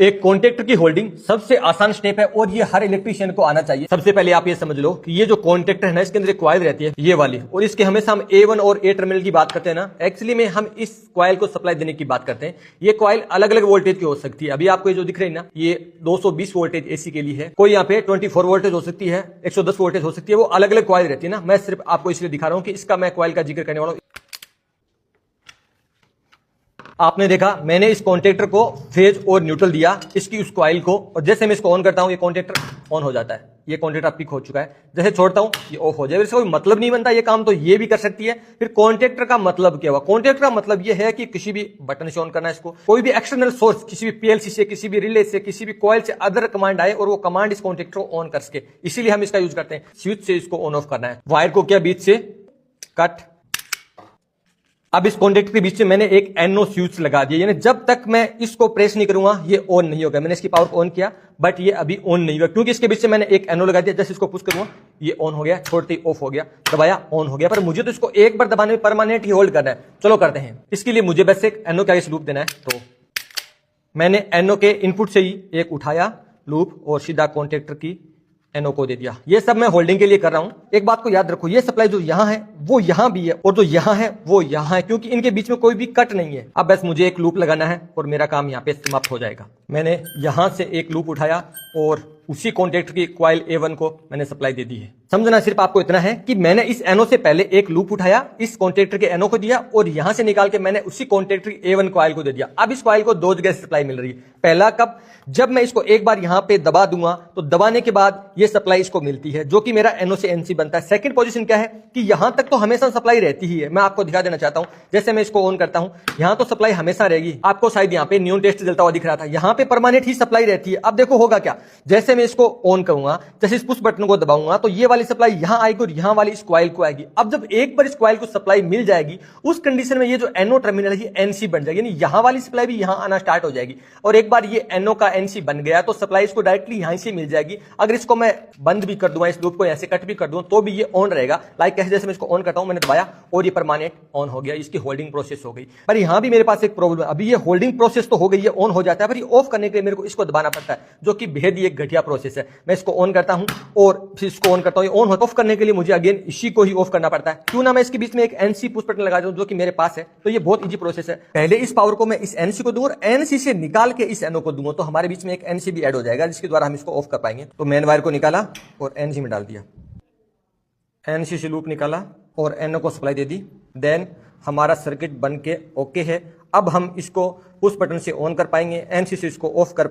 एक कॉन्टेक्टर की होल्डिंग सबसे आसान स्टेप है और ये हर इलेक्ट्रीशियन को आना चाहिए। सबसे पहले आप ये समझ लो कि ये जो कॉन्टेक्टर है ना, इसके अंदर एक कॉइल रहती है ये वाली, और इसके हमेशा हम A1 और A टर्मिनल की बात करते हैं ना, एक्चुअली में हम इस कॉइल को सप्लाई देने की बात करते हैं। ये कॉइल अलग अलग वोल्टेज की हो सकती है। अभी आपको ये जो दिख रही है ना, ये 220 वोल्टेज एसी के लिए है, कोई यहाँ पे 24 वोल्टेज हो सकती है, 110 वोल्टेज हो सकती है, वो अलग अलग कॉइल रहती है ना। मैं सिर्फ आपको इसलिए दिखा रहा हूँ कि इसका मैं कॉइल का जिक्र करने वाला हूँ। आपने देखा मैंने इस कॉन्टेक्टर को फेज और न्यूट्रल दिया इसकी उस कॉइल को, और जैसे मैं इसको ऑन करता हूं ये कॉन्टेक्टर ऑन हो जाता है। ये कॉन्टेक्टर पिक हो चुका है। जैसे छोड़ता हूं ये ऑफ हो जाए। इसका कोई मतलब नहीं बनता, ये काम तो ये भी कर सकती है। फिर कॉन्टेक्टर का मतलब क्या हुआ? कॉन्टेक्टर का मतलब ये है कि किसी भी बटन से ऑन करना है इसको, कोई भी एक्सटर्नल सोर्स, किसी भी पीएलसी से, किसी भी रिले से, किसी भी कॉइल से अदर कमांड आए और वो कमांड इस कॉन्टेक्टर को ऑन कर सके, इसीलिए हम इसका यूज करते हैं। स्विच से इसको ऑन ऑफ करना है। वायर को क्या बीच से कट। अब इस कॉन्टेक्टर के बीच में मैंने एक NO स्विच लगा दिया, यानी जब तक मैं इसको प्रेस नहीं करूंगा ये ऑन नहीं होगा। मैंने इसकी पावर को ऑन किया बट ये अभी ऑन नहीं हुआ, क्योंकि इसके बीच में मैंने एक NO लगा दिया। जैसे इसको पुश करूंगा ये ऑन हो गया, छोड़ते ही ऑफ हो गया, दबाया ऑन हो गया। पर मुझे तो इसको एक बार दबाने में परमानेंट ही होल्ड करना है। चलो करते हैं। इसके लिए मुझे बस एक NO का इस लूप देना है। तो मैंने NO के इनपुट से ही एक उठाया लूप और सीधा कॉन्टेक्टर की NO को दे दिया। ये सब मैं होल्डिंग के लिए कर रहा हूं। एक बात को याद रखो, ये सप्लाई जो यहां है वो यहां भी है और जो यहां है वो यहां है, क्योंकि इनके बीच में कोई भी कट नहीं है। अब बस मुझे एक लूप लगाना है और मेरा काम यहां पे समाप्त हो जाएगा। मैंने यहां से एक लूप उठाया और उसी कॉन्टेक्टर की कॉइल A1 को मैंने सप्लाई दे दी है। समझना सिर्फ आपको इतना है कि मैंने इस NO से पहले एक लूप उठाया, इस कॉन्टेक्टर के NO को दिया और यहां से निकाल के मैंने उसी कॉन्टेक्टर की A1 कॉइल को दे दिया। अब इस कॉइल को दो जगह से सप्लाई मिल रही है। पहला कब? जब मैं इसको एक बार यहां पे दबा दूंगा तो दबाने के बाद ये सप्लाई इसको मिलती है, जो कि मेरा NO से NC बनता है। सेकंड पोजीशन क्या है कि यहां तक तो हमेशा सप्लाई रहती ही है। मैं आपको दिखा देना चाहता हूं। जैसे मैं इसको ऑन करता हूं, यहां तो सप्लाई हमेशा रहेगी। आपको शायद यहां पे न्यून टेस्ट जलता हुआ दिख रहा था, यहां पे परमानेंट ही सप्लाई रहती है। अब देखो होगा क्या, जैसे मैं इसको ऑन करूंगा, जैसे इस पुश बटन को दबाऊंगा तो ये वाली सप्लाई यहां आएगी और यहां वाली इस कॉइल को आएगी। अब जब एक बार इस कॉइल को सप्लाई मिल जाएगी, उस कंडीशन में ये जो NO टर्मिनल है ये NC बन जाएगी, यानी यहां वाली सप्लाई भी यहां आना स्टार्ट हो जाएगी। और एक बार ये NO का NC बन गया तो सप्लाई इसको डायरेक्टली यहां से मिल जाएगी। अगर इसको मैं बंद भी कर दूंगा, इस लूप को ऐसे कट भी कर दूं, तो भी ये ऑन रहेगा। लाइक कैसे, जैसे मैं इसको ऑन करता हूं, मैंने दबाया और ये परमानेंट ऑन हो गया, इसकी होल्डिंग प्रोसेस हो गई। पर यहां भी मेरे पास एक प्रॉब्लम है। अभी ये होल्डिंग प्रोसेस तो हो गई है, ऑन हो जाता है, पर ये ऑफ करने के लिए मेरे को इसको दबाना पड़ता है, जो कि बेहद ही एक घटिया प्रोसेस है। मैं इसको ऑन करता हूं और फिर इसको ऑन करता हूं, ऑन होता, ऑफ करने के लिए मुझे अगेन इसी को ही ऑफ करना पड़ता है। क्यों ना मैं इसके बीच में एक NC पुश बटन लगा दूं, जो कि मेरे पास है। तो ये बहुत इजी प्रोसेस है। पहले इस पावर को मैं इस NC को दूं और NC से निकाल के इस NO को दूंगा, तो हमारे बीच में एक NC भी ऐड हो जाएगा, जिसके द्वारा हम इसको ऑफ कर पाएंगे। तो मेन वायर को निकाला और NC में डाल दिया, NC से लूप निकाला और NO को सप्लाई दे दी। देन हमारा सर्किट बन के ओके है। अब हम इसको पुश बटन से ऑन कर पाएंगे, NC से इसको ऑफ कर